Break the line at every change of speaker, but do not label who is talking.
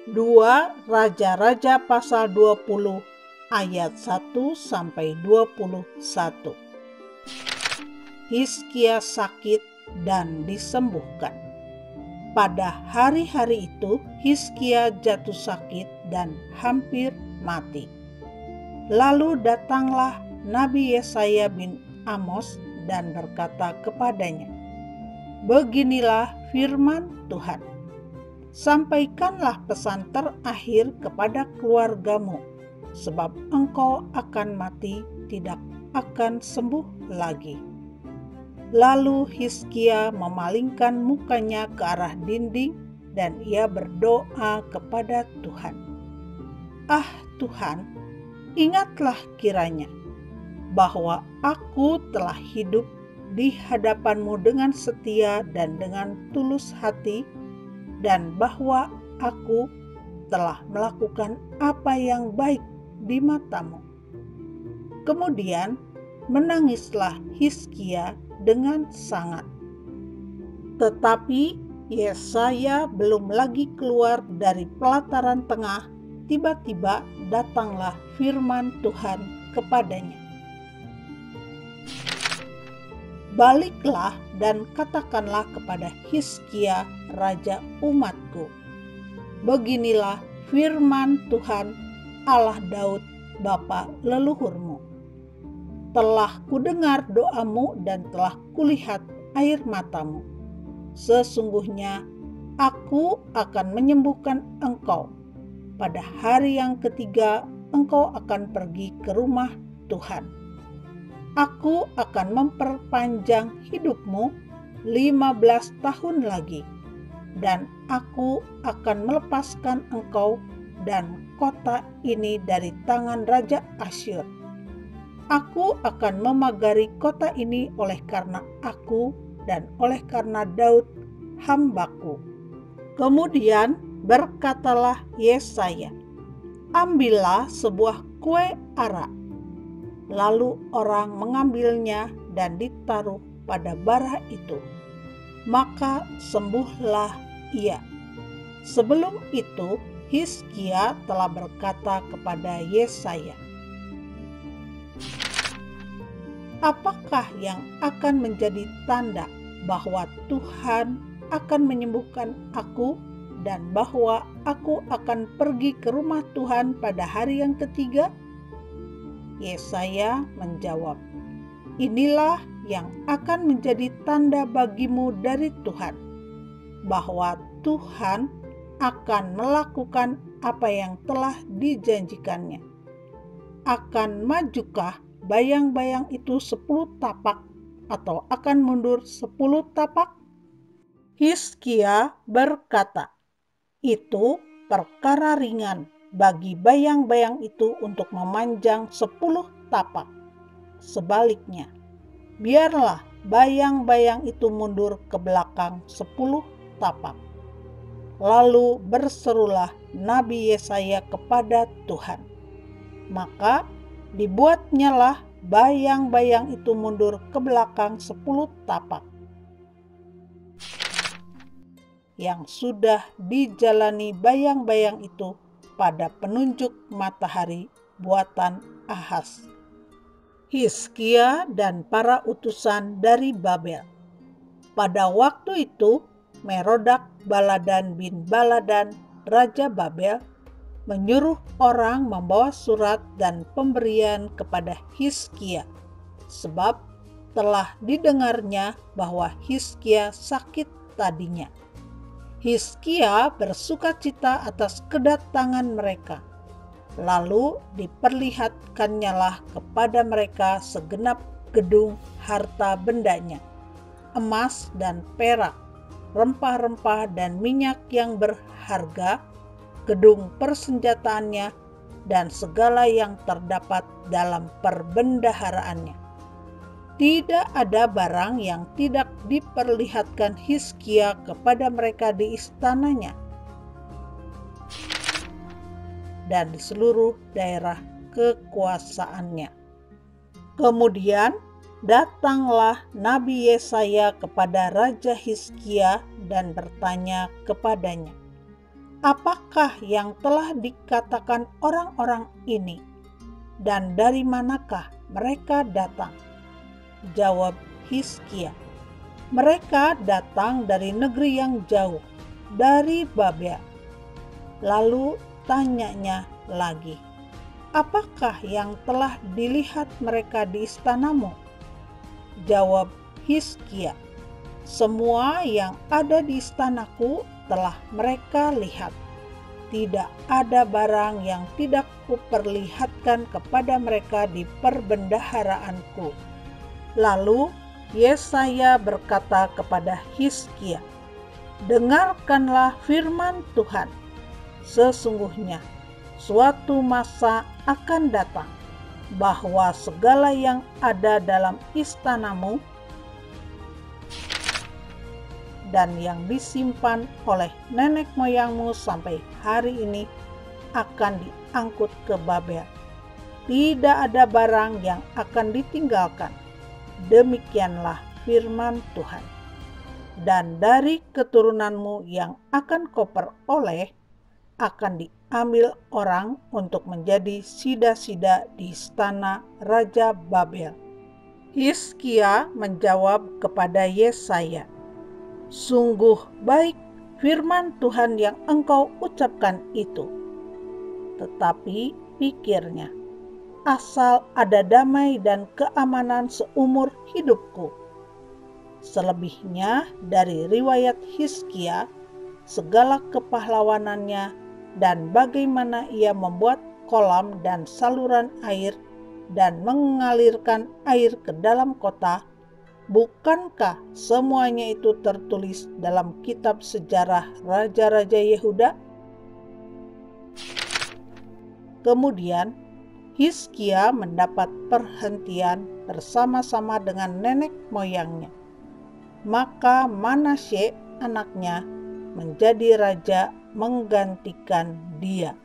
2 Raja-Raja pasal 20 ayat 1-21. Hizkia sakit dan disembuhkan. Pada hari-hari itu Hizkia jatuh sakit dan hampir mati. Lalu datanglah Nabi Yesaya bin Amos dan berkata kepadanya, "Beginilah firman Tuhan. Sampaikanlah pesan terakhir kepada keluargamu, sebab engkau akan mati, tidak akan sembuh lagi." Lalu Hizkia memalingkan mukanya ke arah dinding dan ia berdoa kepada Tuhan. "Ah Tuhan, ingatlah kiranya bahwa aku telah hidup di hadapan-Mu dengan setia dan dengan tulus hati, dan bahwa aku telah melakukan apa yang baik di mata-Mu." Kemudian menangislah Hizkia dengan sangat. Tetapi Yesaya belum lagi keluar dari pelataran tengah, tiba-tiba datanglah firman Tuhan kepadanya. "Baliklah dan katakanlah kepada Hizkia raja umatku, beginilah firman Tuhan Allah Daud bapa leluhurmu. Telah kudengar doamu dan telah kulihat air matamu. Sesungguhnya aku akan menyembuhkan engkau. Pada hari yang ketiga engkau akan pergi ke rumah Tuhan. Aku akan memperpanjang hidupmu 15 tahun lagi, dan aku akan melepaskan engkau dan kota ini dari tangan Raja Asyur. Aku akan memagari kota ini oleh karena aku dan oleh karena Daud hambaku." Kemudian berkatalah Yesaya, "Ambillah sebuah kue ara." Lalu orang mengambilnya dan ditaruh pada bara itu. Maka sembuhlah ia. Sebelum itu Hizkia telah berkata kepada Yesaya, "Apakah yang akan menjadi tanda bahwa Tuhan akan menyembuhkan aku dan bahwa aku akan pergi ke rumah Tuhan pada hari yang ketiga?" Yesaya menjawab, "Inilah yang akan menjadi tanda bagimu dari Tuhan, bahwa Tuhan akan melakukan apa yang telah dijanjikannya. Akan majukah bayang-bayang itu 10 tapak atau akan mundur 10 tapak?" Hizkia berkata, "Itu perkara ringan bagi bayang-bayang itu untuk memanjang 10 tapak. Sebaliknya, biarlah bayang-bayang itu mundur ke belakang 10 tapak." Lalu berserulah Nabi Yesaya kepada Tuhan. Maka dibuatnyalah bayang-bayang itu mundur ke belakang 10 tapak. Yang sudah dijalani bayang-bayang itu pada penunjuk matahari buatan Ahaz, Hizkia dan para utusan dari Babel. Pada waktu itu Merodak Baladan bin Baladan, Raja Babel, menyuruh orang membawa surat dan pemberian kepada Hizkia, sebab telah didengarnya bahwa Hizkia sakit tadinya. Hizkia bersukacita atas kedatangan mereka. Lalu diperlihatkannyalah kepada mereka segenap gedung harta bendanya, emas dan perak, rempah-rempah dan minyak yang berharga, gedung persenjataannya, dan segala yang terdapat dalam perbendaharaannya. Tidak ada barang yang tidak diperlihatkan Hizkia kepada mereka di istananya dan di seluruh daerah kekuasaannya. Kemudian datanglah Nabi Yesaya kepada Raja Hizkia dan bertanya kepadanya, apakah yang telah dikatakan orang-orang ini? Dan dari manakah mereka datang?" Jawab Hizkia, "Mereka datang dari negeri yang jauh, dari Babel." Lalu tanyanya lagi, "Apakah yang telah dilihat mereka di istanamu?" Jawab Hizkia, "Semua yang ada di istanaku telah mereka lihat. Tidak ada barang yang tidak kuperlihatkan kepada mereka di perbendaharaanku." Lalu Yesaya berkata kepada Hizkia, "Dengarkanlah firman Tuhan. Sesungguhnya suatu masa akan datang bahwa segala yang ada dalam istanamu dan yang disimpan oleh nenek moyangmu sampai hari ini akan diangkut ke Babel. Tidak ada barang yang akan ditinggalkan. Demikianlah firman Tuhan. Dan dari keturunanmu yang akan kau peroleh akan diambil orang untuk menjadi sida-sida di istana Raja Babel." Hizkia menjawab kepada Yesaya, "Sungguh baik firman Tuhan yang engkau ucapkan itu. Tetapi pikirnya, asal ada damai dan keamanan seumur hidupku." Selebihnya dari riwayat Hizkia, segala kepahlawanannya dan bagaimana ia membuat kolam dan saluran air dan mengalirkan air ke dalam kota, bukankah semuanya itu tertulis dalam kitab sejarah raja-raja Yehuda? Kemudian Hizkia mendapat perhentian bersama-sama dengan nenek moyangnya. Maka Manasye anaknya menjadi raja menggantikan dia.